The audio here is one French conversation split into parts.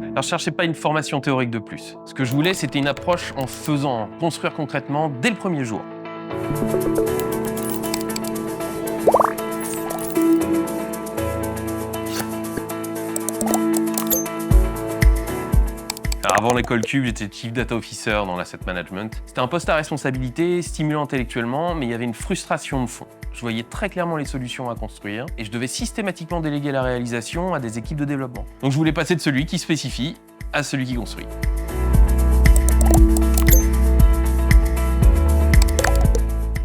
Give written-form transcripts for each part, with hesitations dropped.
Alors, je cherchais pas une formation théorique de plus. Ce que je voulais, c'était une approche en faisant, construire concrètement dès le premier jour. Alors, avant l'école Cube, j'étais Chief Data Officer dans l'asset management. C'était un poste à responsabilité, stimulant intellectuellement, mais il y avait une frustration de fond. Je voyais très clairement les solutions à construire et je devais systématiquement déléguer la réalisation à des équipes de développement. Donc je voulais passer de celui qui spécifie à celui qui construit.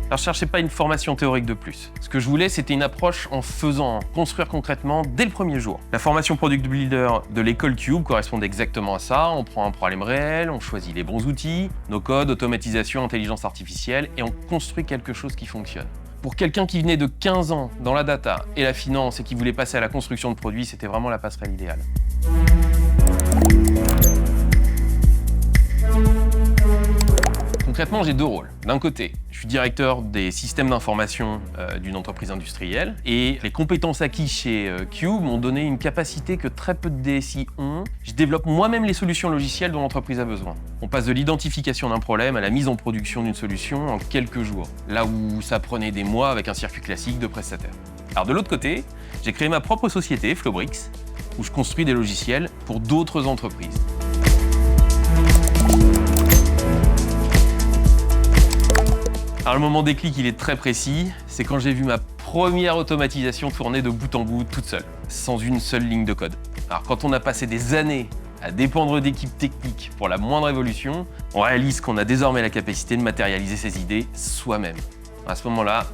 Alors, je cherchais pas une formation théorique de plus. Ce que je voulais, c'était une approche en faisant, construire concrètement dès le premier jour. La formation Product Builder de l'école Cube correspondait exactement à ça. On prend un problème réel, on choisit les bons outils, nos codes, automatisation, intelligence artificielle, et on construit quelque chose qui fonctionne. Pour quelqu'un qui venait de 15 ans dans la data et la finance et qui voulait passer à la construction de produits, c'était vraiment la passerelle idéale. Concrètement, j'ai deux rôles. D'un côté, je suis directeur des systèmes d'information d'une entreprise industrielle et les compétences acquises chez Cube m'ont donné une capacité que très peu de DSI ont. Je développe moi-même les solutions logicielles dont l'entreprise a besoin. On passe de l'identification d'un problème à la mise en production d'une solution en quelques jours, là où ça prenait des mois avec un circuit classique de prestataires. Alors de l'autre côté, j'ai créé ma propre société, Flowbricks, où je construis des logiciels pour d'autres entreprises. Alors le moment déclic, il est très précis, c'est quand j'ai vu ma première automatisation tourner de bout en bout toute seule, sans une seule ligne de code. Alors quand on a passé des années à dépendre d'équipes techniques pour la moindre évolution, on réalise qu'on a désormais la capacité de matérialiser ses idées soi-même. À ce moment-là,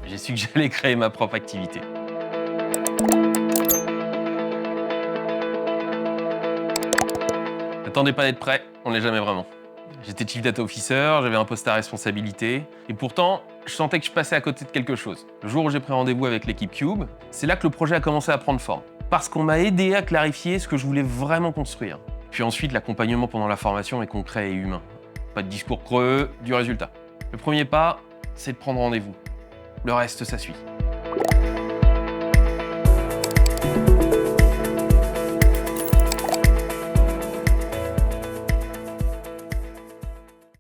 j'ai su que j'allais créer ma propre activité. N'attendez pas d'être prêt, on l'est jamais vraiment. J'étais Chief Data Officer, j'avais un poste à responsabilité, et pourtant, je sentais que je passais à côté de quelque chose. Le jour où j'ai pris rendez-vous avec l'équipe Cube, c'est là que le projet a commencé à prendre forme. Parce qu'on m'a aidé à clarifier ce que je voulais vraiment construire. Puis ensuite, l'accompagnement pendant la formation est concret et humain. Pas de discours creux, du résultat. Le premier pas, c'est de prendre rendez-vous. Le reste, ça suit.